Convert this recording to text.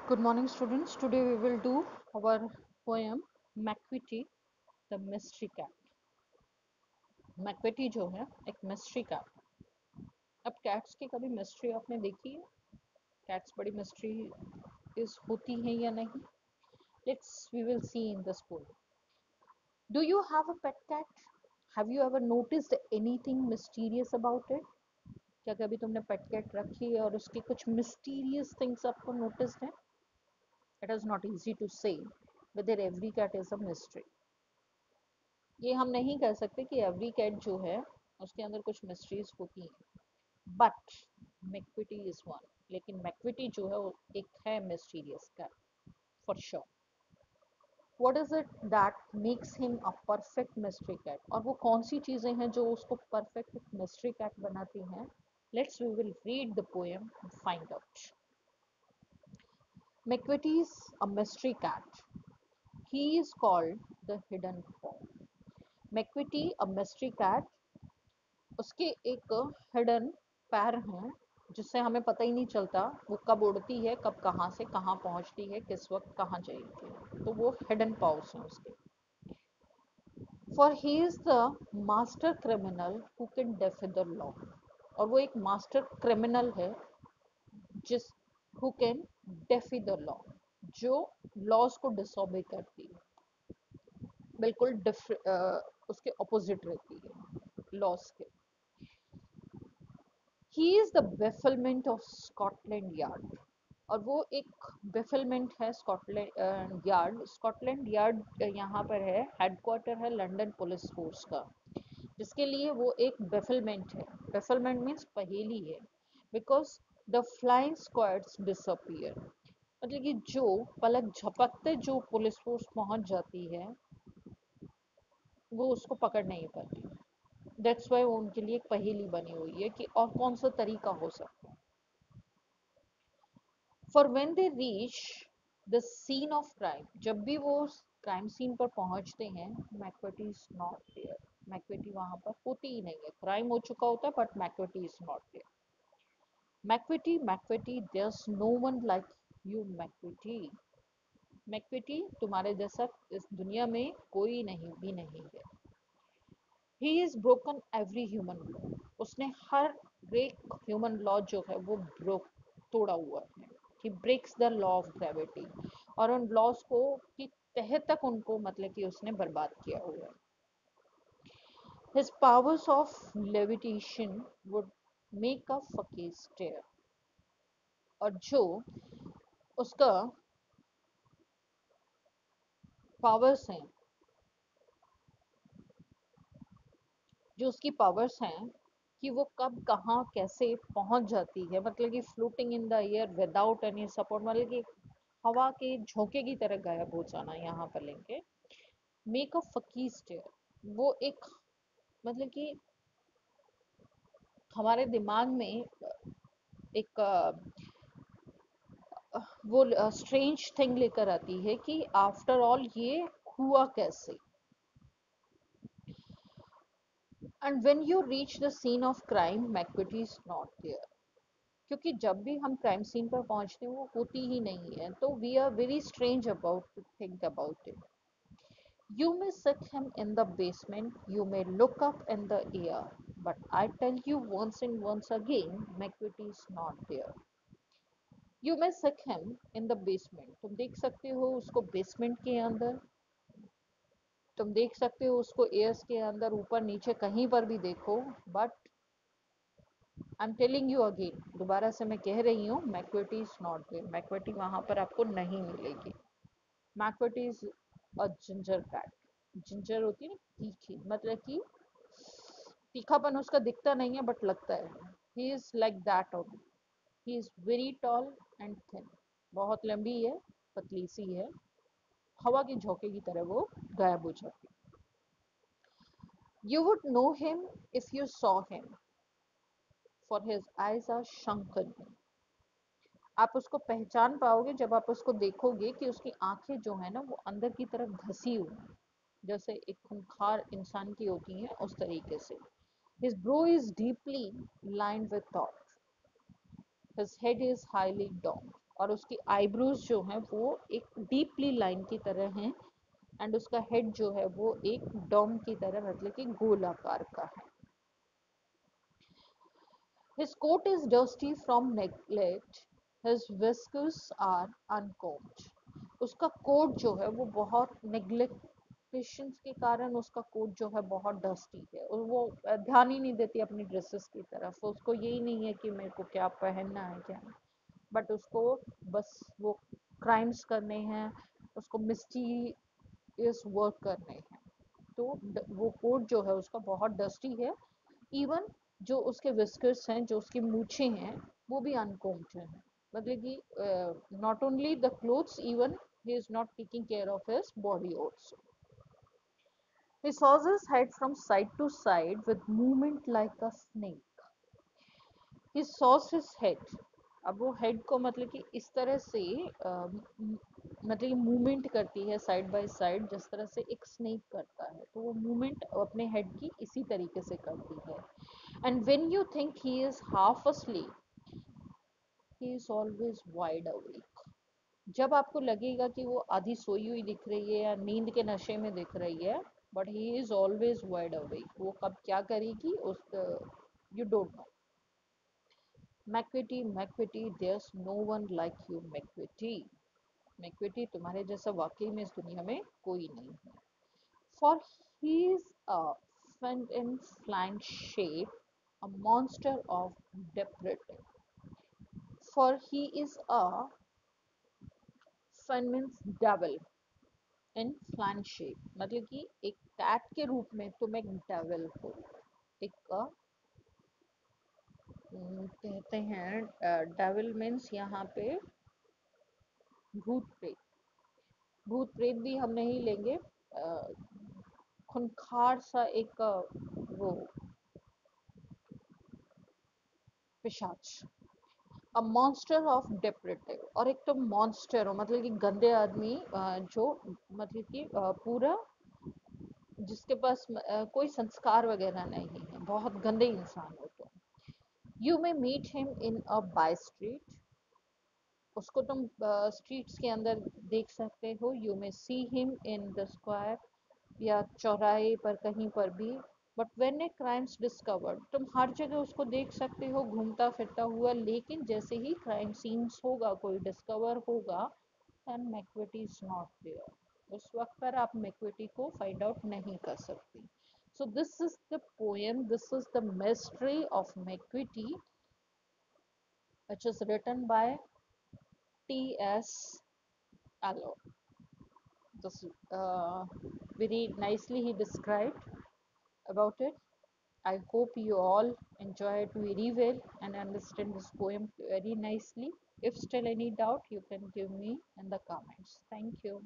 Good morning, students. Today we will do our poem Macvity, the Mystery Cat. McVitie जो है एक mystery cat. अब cats की कभी मिस्ट्री आपने देखी है? कैट्स बड़ी मिस्ट्री इस होती हैं या नहीं? Let's we will see in this poem. Do you have a pet cat? Have you ever noticed anything mysterious about it? क्या कभी तुमने पेट कैट रखी है और उसकी कुछ मिस्टीरियस थिंग्स आपको नोटिस है? It is not easy to say whether every cat is a mystery. ये हम नहीं कह सकते कि एवरी कैट जो है उसके अंदर कुछ मिस्ट्रीज होती हैं, बट मैक्विटी इज वन। लेकिन मैक्विटी जो है वो एक है mysterious cat for sure. What is it that makes him a perfect mystery cat? और वो कौन सी चीजें हैं जो उसको परफेक्ट मिस्ट्री कैट बनाती हैं? Let's we will read the poem and find out. Macavity is a mystery cat. He is called the hidden paw. Macavity a mystery cat, उसके एक हिडन पैर हैं जिससे हमें पता ही नहीं चलता वो कब उड़ती है, कब कहाँ से कहाँ पहुँचती है, किस वक्त कहाँ जाएगी। तो वो हिडन पाउस हैं उसके। For he is the master criminal who can DeFi the law. और वो एक मास्टर क्रिमिनल है जिस who can DeFi the law, जो लॉज को डिसोबे करती है, बिल्कुल उसके ऑपोजिट रहती है लॉज के। He is the bafflement of Scotland yard. और वो एक बेफलमेंट है स्कॉटलैंड यार्ड। स्कॉटलैंड यार्ड यहाँ पर है, हेडक्वार्टर है लंदन पुलिस फोर्स का, जिसके लिए वो एक बेफलमेंट है। बेफलमेंट मीन्स पहेली है, because the flying squads disappear, मतलब कि जो पलक झपकते जो पुलिस फोर्स पहुंच जाती है वो उसको पकड़ नहीं पाती। दैट्स वाई वो उनके लिए एक पहेली बनी हुई है कि और कौन सा तरीका हो सकता है। For when they reach the scene of crime, जब भी वो क्राइम सीन पर पहुंचते हैं, Macavity is not there. Macavity वहां पर होती ही नहीं है। क्राइम हो चुका होता है but Macavity is not there. Macavity Macavity there's no one like you Macavity. Macavity तुम्हारे जैसा इस दुनिया में कोई नहीं भी नहीं है। He is broken every human law. उसने हर एक ह्यूमन लॉ जो है वो ब्रोक तोड़ा हुआ है। He breaks the law of gravity, और उन लॉज को की तह तक उनको मतलब कि उसने बर्बाद किया हुआ है। His powers of levitation would make a फकीर स्टेयर। और जो उसका पावर्स हैं, जो उसकी पावर्स हैं कि वो कब कहाँ कैसे पहुंच जाती है, मतलब कि floating in the air without any support, मतलब कि हवा के झोंके की तरह गायब हो जाना। यहाँ पर लेंगे मेक अ फकीर स्टेयर। वो एक मतलब कि हमारे दिमाग में एक वो स्ट्रेंज थिंग लेकर आती है कि आफ्टर ऑल ये हुआ कैसे। And when you reach the scene of crime Macavity is not there. क्योंकि जब भी हम क्राइम सीन पर पहुंचते हैं वो होती ही नहीं है, तो we are very strange about to think about it. You may seek him in the basement, you may look up in the air, but I tell you once and once again, McVitie is not there. You may seek him in the basement. तुम देख सकते हो उसको basement के अंदर, तुम देख सकते हो उसको एयर्स के अंदर, ऊपर नीचे कहीं पर भी देखो, but I am telling you again, दोबारा से मैं कह रही हूँ, Macavity is not there. Macavity वहां पर आपको नहीं मिलेगी। Macavity is a ginger cat. Ginger होती है ना तीखी, मतलब कि तीखापन उसका दिखता नहीं है बट लगता है। He is like that only. He is very tall and thin. बहुत लंबी है, पतली सी है, हवा के झोंके की तरह वो गायब हो जाती है। You would know him if you saw him, for his eyes are sunken. आप उसको पहचान पाओगे जब आप उसको देखोगे कि उसकी आंखें जो है ना वो अंदर की तरफ धसी हुई, जैसे एक खूंखार इंसान की होती हैं उस तरीके से। His brow is deeply lined with thought. His head is highly domed. और उसकी आईब्रोज जो हैं वो एक डीपली लाइन की तरह हैं, एंड उसका हेड जो है वो एक डोम की तरह मतलब कि गोल आकार का है. His coat is dusty from neglect. His whiskers are uncombed. उसका कोट जो है वो बहुत नेग्लेक्टेशंस के कारण उसका कोट जो है बहुत डस्टी है, और वो ध्यान ही नहीं देती अपनी ड्रेसेस की तरफ. उसको यही नहीं है कि मेरे को क्या पहनना है क्या नहीं, बट उसको बस वो क्राइम्स करने हैं, उसको मिस्टीरियस वर्क करने हैं. तो वो कोट जो है उसका बहुत डस्टी है. इवन जो उसके विस्कर्स हैं, जो उसकी मूछें हैं, वो भी अनकोम्ड हैं. मतलब कि not only the clothes, even he is not taking care of his body also. He saws his head from side to side with movement like a snake. He saws his head. अब वो head को मतलब कि इस तरह से मतलब movement करती है साइड बाय साइड, जिस तरह से एक स्नेक करता है, तो वो मूवमेंट अपने हेड की इसी तरीके से करती है. And when you think he is half asleep, he is always wide awake. जब आपको लगेगा कि वो आधी सोई हुई दिख रही है या नींद के नशे में दिख रही है, but he is always wide awake. वो कब क्या करेगी उस, you don't know. Macavity Macavity, there's no one like you Macavity. Macavity, तुम्हारे जैसा वाकई में इस दुनिया में कोई नहीं है. For he is a fin in flank shape, a monster of depravity. For he is a fin means devil in फ्लैन shape, मतलब कि एक कैट के रूप में तुम एक डेविल हो. एक कहते हैं डेविल मीन्स यहाँ पे भूत प्रेत. भूत प्रेत भी हम नहीं लेंगे, खुनखार सा एक वो पिशाच. अ मॉन्स्टर ऑफ डेप्रेटिव, और एक तो मॉन्स्टर हो मतलब कि गंदे आदमी, जो मतलब कि पूरा जिसके पास कोई संस्कार वगैरह नहीं है, बहुत गंदे इंसान हो. तो you may meet him in a by street, उसको तुम स्ट्रीट्स के अंदर देख सकते हो. You may see him in the square, या चौराहे पर कहीं पर भी. But when a crime's discovered, तुम हर जगह उसको देख सकते हो घूमता फिरता हुआ, लेकिन जैसे ही क्राइम सीन्स होगा, कोई डिस्कवर होगा, then McVitie is not there. उस वक्त पर आप मैक्विटी को फाइंड आउट नहीं कर सकती. So this is the poem, this is the mystery of Macavity, which is written by T.S. Allo. This very nicely he described about it. I hope you all enjoy it very well and understand this poem very nicely. If still any doubt, you can give me in the comments. Thank you.